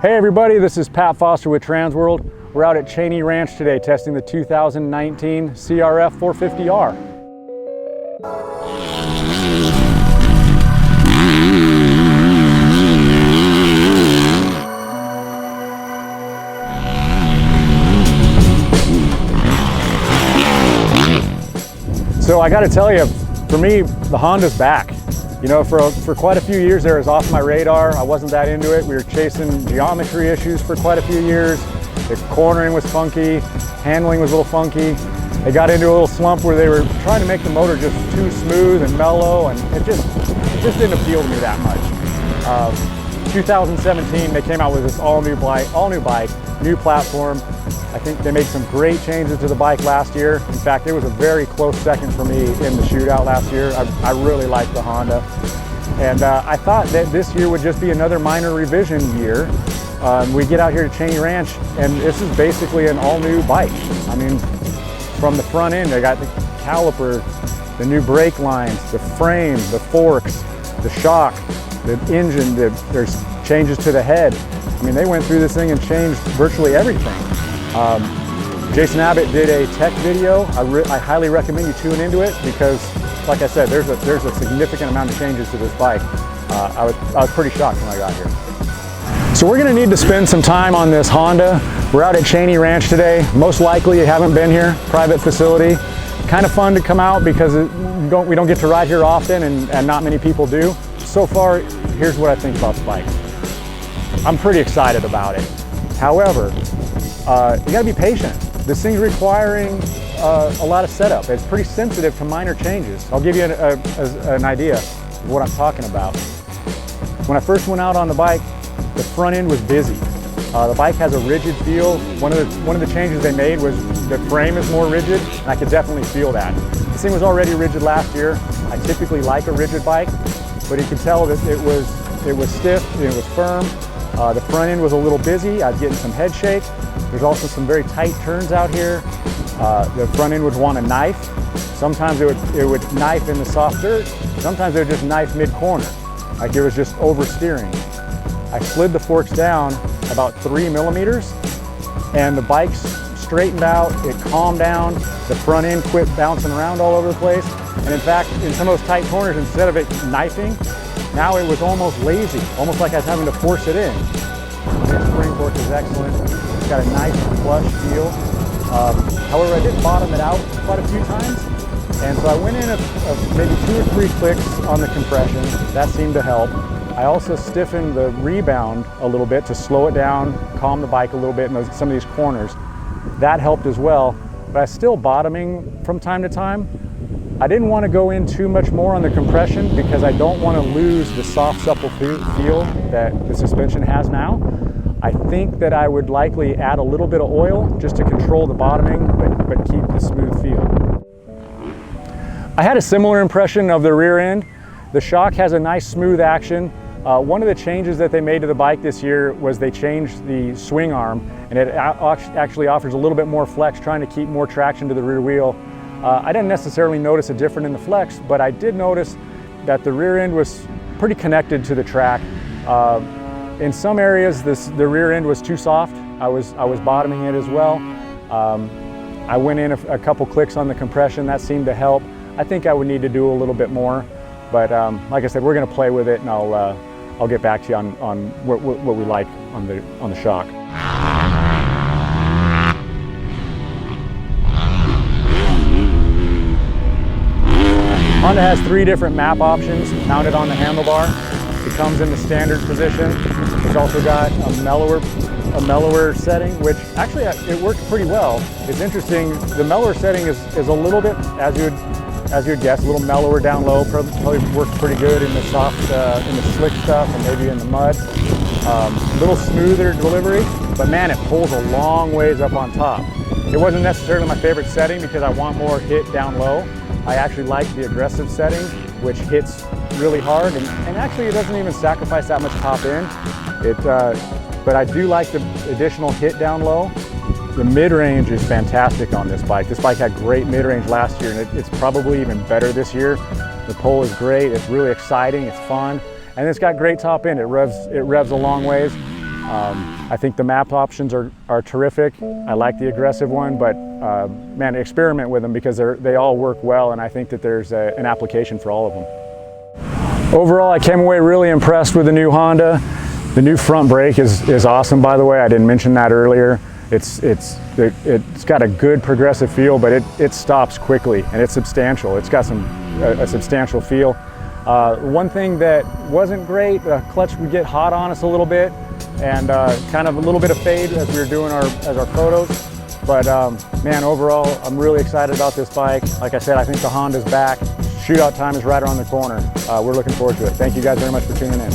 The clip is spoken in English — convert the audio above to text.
Hey everybody, this is Pat Foster with Transworld. We're out at Chaney Ranch today testing the 2019 CRF450R. So I got to tell you, for me, the Honda's back. You know, for quite a few years there, it was off my radar. I wasn't that into it. We were chasing geometry issues for quite a few years. The cornering was funky, handling was a little funky. They got into a little slump where they were trying to make the motor just too smooth and mellow, and it just didn't appeal to me that much. 2017, they came out with this all new bike, new platform. I think they made some great changes to the bike last year. In fact, it was a very close second for me in the shootout last year. I really liked the Honda. And I thought that this year would just be another minor revision year. We get out here to Chaney Ranch, and this is basically an all-new bike. I mean, from the front end, they got the caliper, the new brake lines, the frame, the forks, the shock, the engine, there's changes to the head. I mean, they went through this thing and changed virtually everything. Jason Abbott did a tech video. I highly recommend you tune into it because, like I said, there's a significant amount of changes to this bike. I was pretty shocked when I got here. So we're going to need to spend some time on this Honda. We're out at Chaney Ranch today. Most likely you haven't been here, private facility. Kind of fun to come out because we don't get to ride here often, and not many people do. So far, here's what I think about the bike. I'm pretty excited about it. However, you gotta be patient. This thing's requiring a lot of setup. It's pretty sensitive to minor changes. I'll give you an idea of what I'm talking about. When I first went out on the bike, the front end was busy. The bike has a rigid feel. One of the changes they made was the frame is more rigid, and I could definitely feel that. This thing was already rigid last year. I typically like a rigid bike, but you can tell that it was stiff, it was firm. The front end was a little busy. I was getting some head shake. There's also some very tight turns out here. The front end would want a knife. Sometimes it would knife in the soft dirt. Sometimes it would just knife mid-corner, like it was just oversteering. I slid the forks down about 3 millimeters, and the bike's straightened out, it calmed down, the front end quit bouncing around all over the place. And in fact, in some of those tight corners, instead of it knifing, now it was almost lazy, almost like I was having to force it in. The spring fork is excellent. It's got a nice flush feel. However, I did bottom it out quite a few times. And so I went in maybe 2 or 3 clicks on the compression. That seemed to help. I also stiffened the rebound a little bit to slow it down, calm the bike a little bit in some of these corners. That helped as well, but I was still bottoming from time to time. I didn't want to go in too much more on the compression because I don't want to lose the soft, supple feel that the suspension has now. I think that I would likely add a little bit of oil just to control the bottoming, but keep the smooth feel. I had a similar impression of the rear end. The shock has a nice smooth action. One of the changes that they made to the bike this year was they changed the swing arm, and it actually offers a little bit more flex, trying to keep more traction to the rear wheel. I didn't necessarily notice a difference in the flex, but I did notice that the rear end was pretty connected to the track. In some areas, the rear end was too soft. I was bottoming it as well. I went in a couple clicks on the compression. That seemed to help. I think I would need to do a little bit more, but like I said, we're going to play with it, and I'll get back to you on what we like on the shock. Honda has 3 different map options mounted on the handlebar. It comes in the standard position. It's also got a mellower setting, which actually it works pretty well. It's interesting. The mellower setting is a little bit, as you would guess, a little mellower down low. Probably works pretty good in the soft, in the slick stuff, and maybe in the mud. A little smoother delivery, but man, it pulls a long ways up on top. It wasn't necessarily my favorite setting because I want more hit down low. I actually like the aggressive setting, which hits really hard, and actually it doesn't even sacrifice that much top end. But I do like the additional hit down low. The mid-range is fantastic on this bike. This bike had great mid-range last year, and it's probably even better this year. The pull is great, it's really exciting, it's fun, and it's got great top end. It revs a long ways. I think the map options are terrific. I like the aggressive one, but man, experiment with them because they all work well, and I think that there's an application for all of them. Overall, I came away really impressed with the new Honda. The new front brake is awesome, by the way. I didn't mention that earlier. It's got a good progressive feel, but it stops quickly and it's substantial. It's got a substantial feel. One thing that wasn't great, the clutch would get hot on us a little bit, and kind of a little bit of fade as we were doing our photos. But man, overall, I'm really excited about this bike. Like I said, I think the Honda's back. Shootout time is right around the corner. We're looking forward to it. Thank you guys very much for tuning in.